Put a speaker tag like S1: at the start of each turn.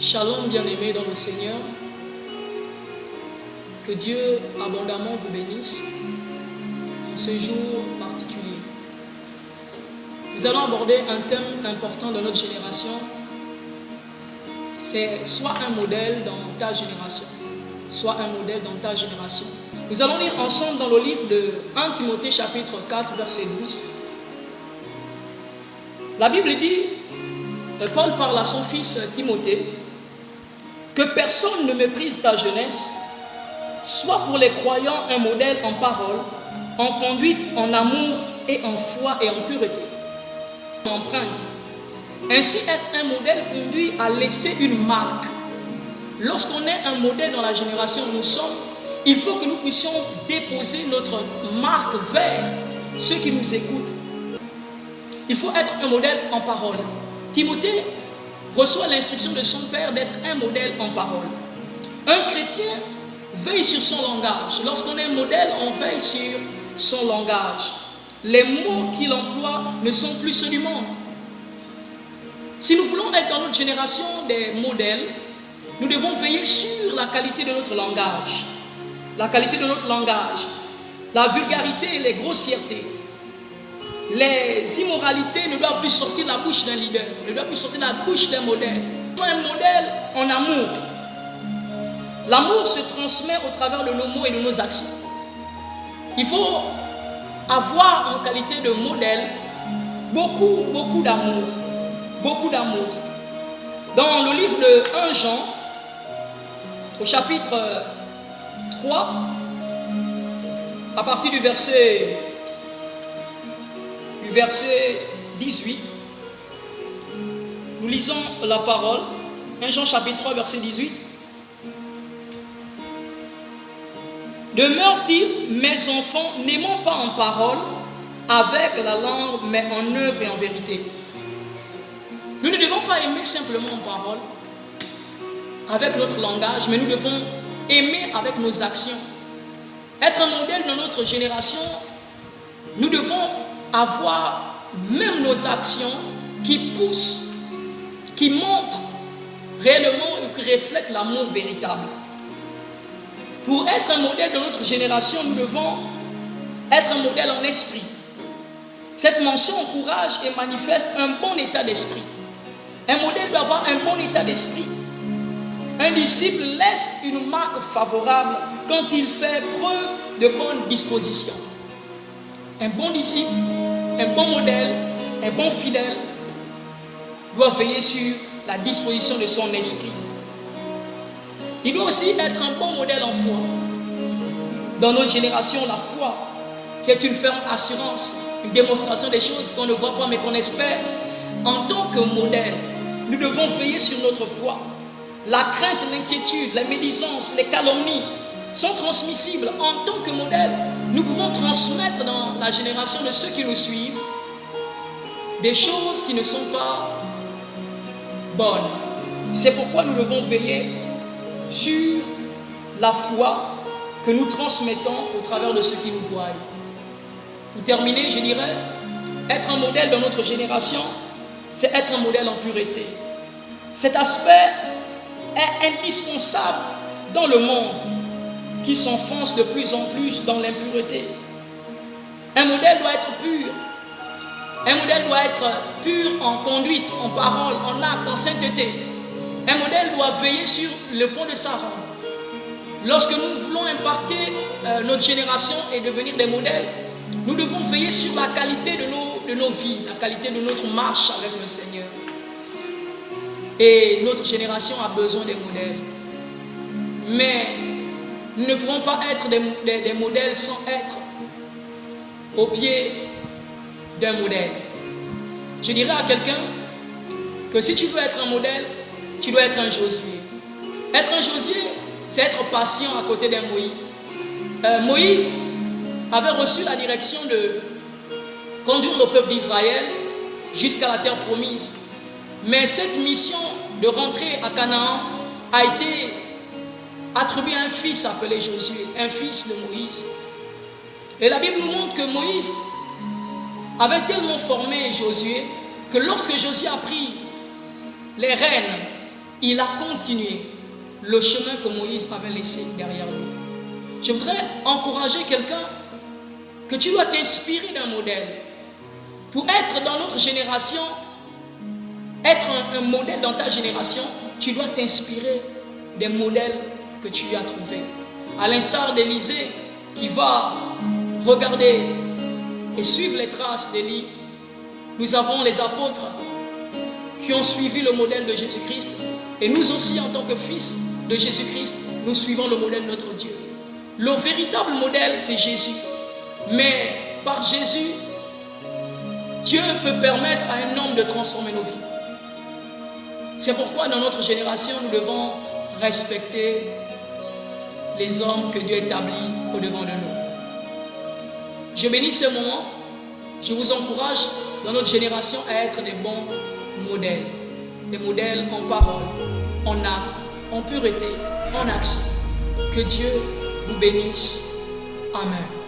S1: Shalom bien-aimés dans le Seigneur. Que Dieu abondamment vous bénisse en ce jour particulier. Nous allons aborder un thème important dans notre génération. C'est soit un modèle dans ta génération, soit un modèle dans ta génération. Nous allons lire ensemble dans le livre de 1 Timothée chapitre 4 verset 12. La Bible dit, Paul parle à son fils Timothée, que personne ne méprise ta jeunesse, sois pour les croyants un modèle en parole, en conduite, en amour et en foi et en pureté. Empreinte. Ainsi être un modèle conduit à laisser une marque. Lorsqu'on est un modèle dans la génération où nous sommes, il faut que nous puissions déposer notre marque vers ceux qui nous écoutent. Il faut être un modèle en parole. Timothée reçoit l'instruction de son père d'être un modèle en parole. Un chrétien veille sur son langage. Lorsqu'on est un modèle, on veille sur son langage. Les mots qu'il emploie ne sont plus ceux du monde. Si nous voulons être dans notre génération des modèles, nous devons veiller sur la qualité de notre langage. La qualité de notre langage. La vulgarité et les grossièretés. Les immoralités ne doivent plus sortir de la bouche d'un leader, ne doivent plus sortir de la bouche d'un modèle. Un modèle en amour. L'amour se transmet au travers de nos mots et de nos actions. Il faut avoir en qualité de modèle beaucoup d'amour. Beaucoup d'amour. Dans le livre de 1 Jean, au chapitre 3, à partir du verset 18, nous lisons la parole. 1 Jean chapitre 3 verset 18. Demeure-t-il, mes enfants, n'aimons pas en parole avec la langue, mais en œuvre et en vérité. Nous ne devons pas aimer simplement en parole, avec notre langage, mais nous devons aimer avec nos actions. Être un modèle dans notre génération, nous devons avoir même nos actions qui poussent, qui montrent réellement et qui reflètent l'amour véritable. Pour être un modèle de notre génération, nous devons être un modèle en esprit. Cette mention encourage et manifeste un bon état d'esprit. Un modèle doit avoir un bon état d'esprit. Un disciple laisse une marque favorable quand il fait preuve de bonne disposition. Un bon disciple, un bon modèle, un bon fidèle doit veiller sur la disposition de son esprit. Il doit aussi être un bon modèle en foi. Dans notre génération, la foi, qui est une ferme assurance, une démonstration des choses qu'on ne voit pas mais qu'on espère. En tant que modèle, nous devons veiller sur notre foi. La crainte, l'inquiétude, la médisance, les calomnies sont transmissibles. En tant que modèle, nous pouvons transmettre dans la génération de ceux qui nous suivent des choses qui ne sont pas bonnes. C'est pourquoi nous devons veiller sur la foi que nous transmettons au travers de ceux qui nous voient. Pour terminer, je dirais, être un modèle dans notre génération, c'est être un modèle en pureté. Cet aspect est indispensable dans le monde qui s'enfonce de plus en plus dans l'impureté. Un modèle doit être pur. Un modèle doit être pur en conduite, en parole, en acte, en sainteté. Un modèle doit veiller sur le point de sa rang. Lorsque nous voulons impacter notre génération et devenir des modèles, nous devons veiller sur la qualité de nos vies, la qualité de notre marche avec le Seigneur. Et notre génération a besoin des modèles. Mais nous ne pouvons pas être des modèles sans être au pied d'un modèle. Je dirais à quelqu'un que si tu veux être un modèle, tu dois être un Josué. Être un Josué, c'est être patient à côté d'un Moïse. Moïse avait reçu la direction de conduire le peuple d'Israël jusqu'à la terre promise. Mais cette mission de rentrer à Canaan a été attribuée à un fils appelé Josué, un fils de Moïse. Et la Bible nous montre que Moïse avait tellement formé Josué que lorsque Josué a pris les rênes il a continué le chemin que Moïse avait laissé derrière lui. Je voudrais encourager quelqu'un que tu dois t'inspirer d'un modèle. Pour être dans notre génération, être un modèle dans ta génération, tu dois t'inspirer des modèles que tu as trouvés. À l'instar d'Élisée qui va regarder et suivre les traces d'Élie, nous avons les apôtres qui ont suivi le modèle de Jésus-Christ. Et nous aussi, en tant que fils de Jésus-Christ, nous suivons le modèle de notre Dieu. Le véritable modèle, c'est Jésus. Mais par Jésus, Dieu peut permettre à un homme de transformer nos vies. C'est pourquoi dans notre génération, nous devons respecter les hommes que Dieu établit au-devant de nous. Je bénis ce moment. Je vous encourage dans notre génération à être des bons modèles. Des modèles en parole, en acte, en pureté, en action. Que Dieu vous bénisse. Amen.